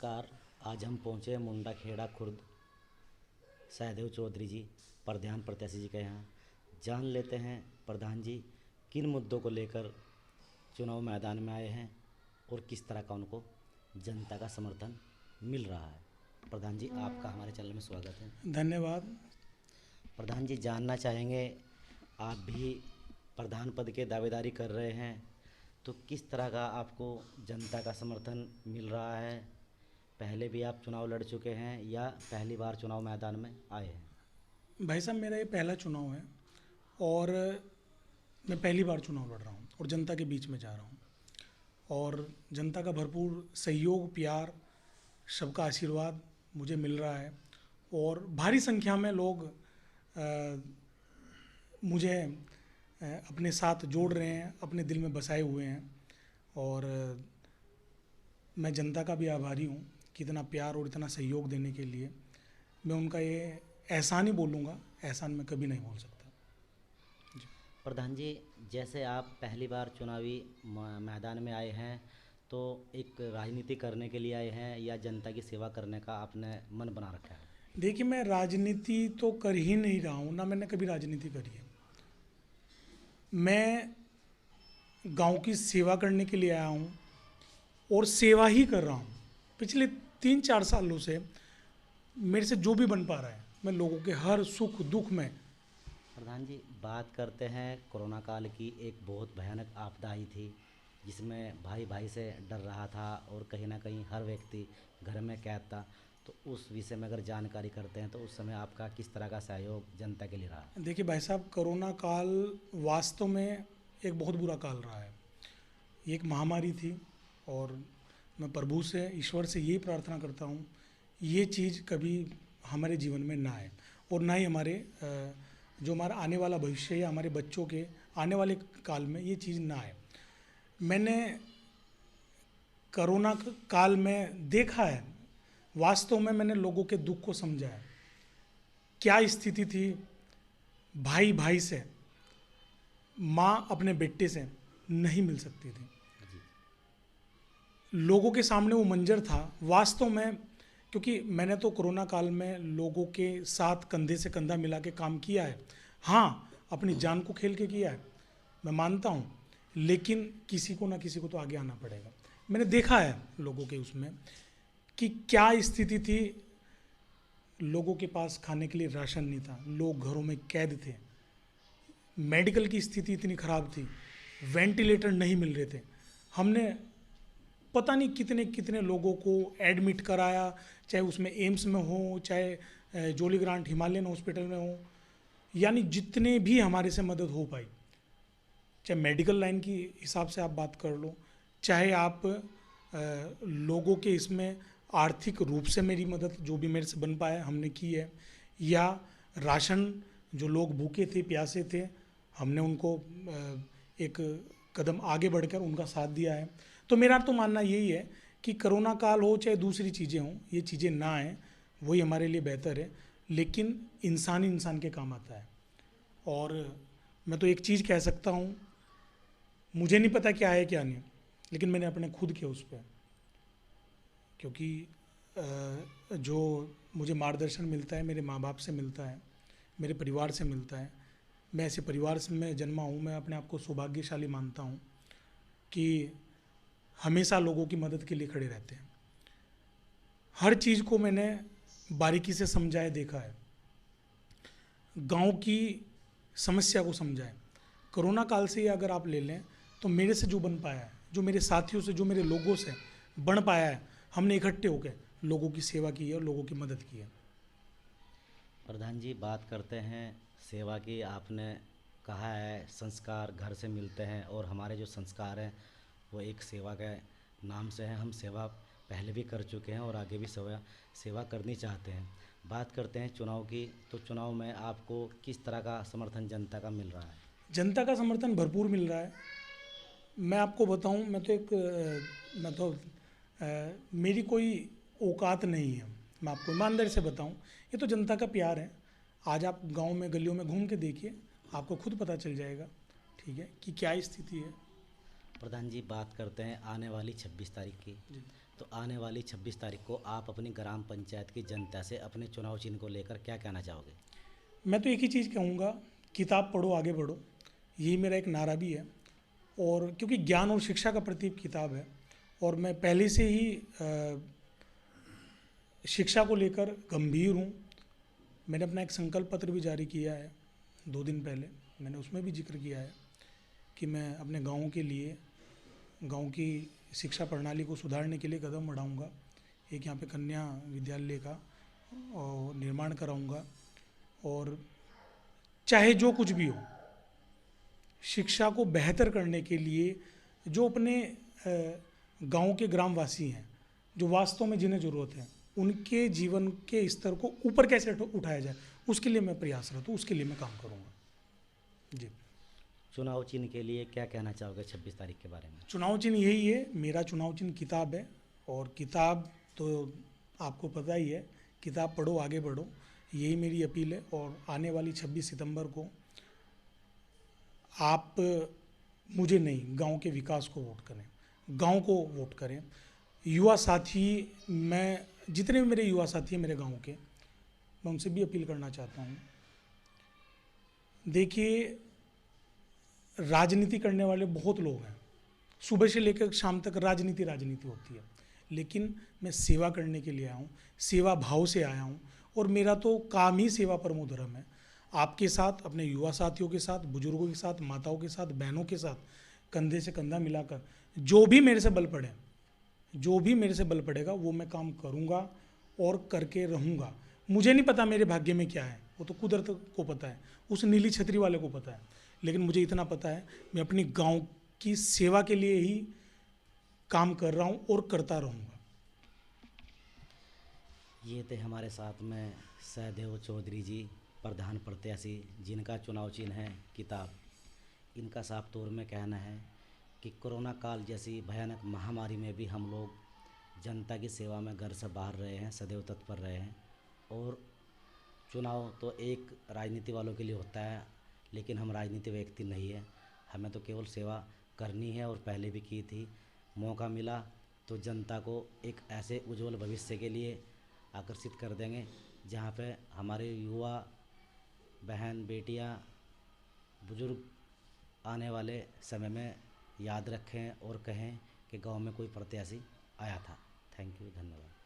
नमस्कार। आज हम पहुँचे मुंडा खेड़ा खुर्द सहदेव चौधरी जी प्रधान प्रत्याशी जी के यहाँ। जान लेते हैं प्रधान जी किन मुद्दों को लेकर चुनाव मैदान में आए हैं और किस तरह का उनको जनता का समर्थन मिल रहा है। प्रधान जी, आपका हमारे चैनल में स्वागत है। धन्यवाद। प्रधान जी, जानना चाहेंगे, आप भी प्रधान पद के दावेदारी कर रहे हैं, तो किस तरह का आपको जनता का समर्थन मिल रहा है? पहले भी आप चुनाव लड़ चुके हैं या पहली बार चुनाव मैदान में आए हैं? भाई साहब, मेरा ये पहला चुनाव है और मैं पहली बार चुनाव लड़ रहा हूँ और जनता के बीच में जा रहा हूँ और जनता का भरपूर सहयोग, प्यार, सबका आशीर्वाद मुझे मिल रहा है और भारी संख्या में लोग मुझे अपने साथ जोड़ रहे हैं, अपने दिल में बसाए हुए हैं और मैं जनता का भी आभारी हूँ कि इतना प्यार और इतना सहयोग देने के लिए। मैं उनका ये एहसान ही बोलूँगा, एहसान मैं कभी नहीं बोल सकता। प्रधान जी, जैसे आप पहली बार चुनावी मैदान में आए हैं, तो एक राजनीति करने के लिए आए हैं या जनता की सेवा करने का आपने मन बना रखा है? देखिए, मैं राजनीति तो कर ही नहीं रहा हूँ, ना मैंने कभी राजनीति करी है। मैं गांव की सेवा करने के लिए आया हूँ और सेवा ही कर रहा हूँ। पिछले 3-4 सालों से मेरे से जो भी बन पा रहा है, मैं लोगों के हर सुख दुख में। प्रधान जी, बात करते हैं कोरोना काल की। एक बहुत भयानक आपदा आई थी जिसमें भाई भाई से डर रहा था और कहीं ना कहीं हर व्यक्ति घर में कैद था। तो उस विषय में अगर जानकारी करते हैं तो उस समय आपका किस तरह का सहयोग जनता के लिए रहा? देखिए भाई साहब, कोरोना काल वास्तव में एक बहुत बुरा काल रहा है। ये एक महामारी थी और मैं प्रभु से, ईश्वर से यही प्रार्थना करता हूँ ये चीज़ कभी हमारे जीवन में ना आए और ना ही हमारे जो हमारा आने वाला भविष्य या हमारे बच्चों के आने वाले काल में ये चीज़ ना आए। मैंने कोरोना काल में देखा है, वास्तव में मैंने लोगों के दुख को समझा है। क्या स्थिति थी, भाई भाई से, माँ अपने बेटे से नहीं मिल सकती थी। लोगों के सामने वो मंजर था वास्तव में, क्योंकि मैंने तो कोरोना काल में लोगों के साथ कंधे से कंधा मिला के काम किया है। हाँ, अपनी जान को खेल के किया है, मैं मानता हूँ, लेकिन किसी को ना किसी को तो आगे आना पड़ेगा। मैंने देखा है लोगों के उसमें कि क्या स्थिति थी। लोगों के पास खाने के लिए राशन नहीं था, लोग घरों में कैद थे, मेडिकल की स्थिति इतनी ख़राब थी, वेंटिलेटर नहीं मिल रहे थे। हमने पता नहीं कितने कितने लोगों को एडमिट कराया, चाहे उसमें एम्स में हो, चाहे जोली ग्रांट हिमालयन हॉस्पिटल में हो, यानी जितने भी हमारे से मदद हो पाई, चाहे मेडिकल लाइन की हिसाब से आप बात कर लो, चाहे आप लोगों के इसमें आर्थिक रूप से मेरी मदद जो भी मेरे से बन पाया हमने की है, या राशन जो लोग भूखे थे, प्यासे थे, हमने उनको एक कदम आगे बढ़कर उनका साथ दिया है। तो मेरा तो मानना यही है कि कोरोना काल हो चाहे दूसरी चीज़ें हों, ये चीज़ें ना आएँ, वही हमारे लिए बेहतर है। लेकिन इंसान ही इंसान के काम आता है और मैं तो एक चीज़ कह सकता हूँ, मुझे नहीं पता क्या है क्या नहीं, लेकिन मैंने अपने खुद किया उस पर, क्योंकि जो मुझे मार्गदर्शन मिलता है मेरे माँ बाप से मिलता है, मेरे परिवार से मिलता है। मैं ऐसे परिवार से मैं जन्मा हूँ, मैं अपने आप को सौभाग्यशाली मानता हूँ कि हमेशा लोगों की मदद के लिए खड़े रहते हैं। हर चीज़ को मैंने बारीकी से समझा है, देखा है, गांव की समस्या को समझा है। कोरोना काल से ही अगर आप ले लें तो मेरे से जो बन पाया है, जो मेरे साथियों से, जो मेरे लोगों से बन पाया है, हमने इकट्ठे होकर लोगों की सेवा की है और लोगों की मदद की है। प्रधान जी, बात करते हैं सेवा की। आपने कहा है संस्कार घर से मिलते हैं और हमारे जो संस्कार हैं वो एक सेवा के नाम से है। हम सेवा पहले भी कर चुके हैं और आगे भी सेवा करनी चाहते हैं। बात करते हैं चुनाव की, तो चुनाव में आपको किस तरह का समर्थन जनता का मिल रहा है? जनता का समर्थन भरपूर मिल रहा है। मैं आपको बताऊं, मैं तो मेरी कोई औकात नहीं है, मैं आपको ईमानदारी से बताऊं, ये तो जनता का प्यार है। आज आप गांव में गलियों में घूम के देखिए, आपको खुद पता चल जाएगा, ठीक है, कि क्या स्थिति है। प्रधान जी, बात करते हैं आने वाली 26 तारीख की। तो आने वाली 26 तारीख को आप अपनी ग्राम पंचायत की जनता से अपने चुनाव चिन्ह को लेकर क्या कहना चाहोगे? मैं तो एक ही चीज़ कहूँगा, किताब पढ़ो आगे बढ़ो, यही मेरा एक नारा भी है। और क्योंकि ज्ञान और शिक्षा का प्रतीक किताब है, और मैं पहले से ही शिक्षा को लेकर गंभीर हूँ। मैंने अपना एक संकल्प पत्र भी जारी किया है 2 दिन पहले। मैंने उसमें भी जिक्र किया है कि मैं अपने गाँव के लिए, गाँव की शिक्षा प्रणाली को सुधारने के लिए कदम बढ़ाऊँगा। एक यहाँ पे कन्या विद्यालय का और निर्माण कराऊँगा, और चाहे जो कुछ भी हो, शिक्षा को बेहतर करने के लिए जो अपने गांव के ग्रामवासी हैं, जो वास्तव में जिन्हें ज़रूरत है, उनके जीवन के स्तर को ऊपर कैसे उठाया जाए, उसके लिए मैं प्रयासरत हूँ, उसके लिए मैं काम करूँगा। जी। चुनाव चिन्ह के लिए क्या कहना चाहोगे 26 तारीख के बारे में? चुनाव चिन्ह यही है, मेरा चुनाव चिन्ह किताब है। और किताब तो आपको पता ही है, किताब पढ़ो आगे बढ़ो, यही मेरी अपील है। और आने वाली 26 सितंबर को आप मुझे नहीं, गांव के विकास को वोट करें, गांव को वोट करें। युवा साथी, मैं जितने भी मेरे युवा साथी हैं मेरे गांव के, मैं उनसे भी अपील करना चाहता हूं। देखिए, राजनीति करने वाले बहुत लोग हैं, सुबह से लेकर शाम तक राजनीति राजनीति होती है, लेकिन मैं सेवा करने के लिए आया हूँ, सेवा भाव से आया हूँ। और मेरा तो काम ही सेवा परमो धर्म है। आपके साथ, अपने युवा साथियों के साथ, बुजुर्गों के साथ, माताओं के साथ, बहनों के साथ कंधे से कंधा मिलाकर जो भी मेरे से बल पड़े, जो भी मेरे से बल पड़ेगा वो मैं काम करूँगा और करके रहूँगा। मुझे नहीं पता मेरे भाग्य में क्या है, वो तो कुदरत को पता है, उस नीली छतरी वाले को पता है। लेकिन मुझे इतना पता है, मैं अपनी गांव की सेवा के लिए ही काम कर रहा हूँ और करता रहूँगा। ये थे हमारे साथ में सहदेव चौधरी जी, प्रधान प्रत्याशी, जिनका चुनाव चिन्ह है किताब। इनका साफ तौर में कहना है कि कोरोना काल जैसी भयानक महामारी में भी हम लोग जनता की सेवा में घर से बाहर रहे हैं, सदैव तत्पर रहे हैं। और चुनाव तो एक राजनीति वालों के लिए होता है, लेकिन हम राजनीति व्यक्ति नहीं है, हमें तो केवल सेवा करनी है, और पहले भी की थी। मौका मिला तो जनता को एक ऐसे उज्जवल भविष्य के लिए आकर्षित कर देंगे जहाँ पे हमारे युवा, बहन, बेटियाँ, बुजुर्ग आने वाले समय में याद रखें और कहें कि गांव में कोई प्रत्याशी आया था। थैंक यू, धन्यवाद।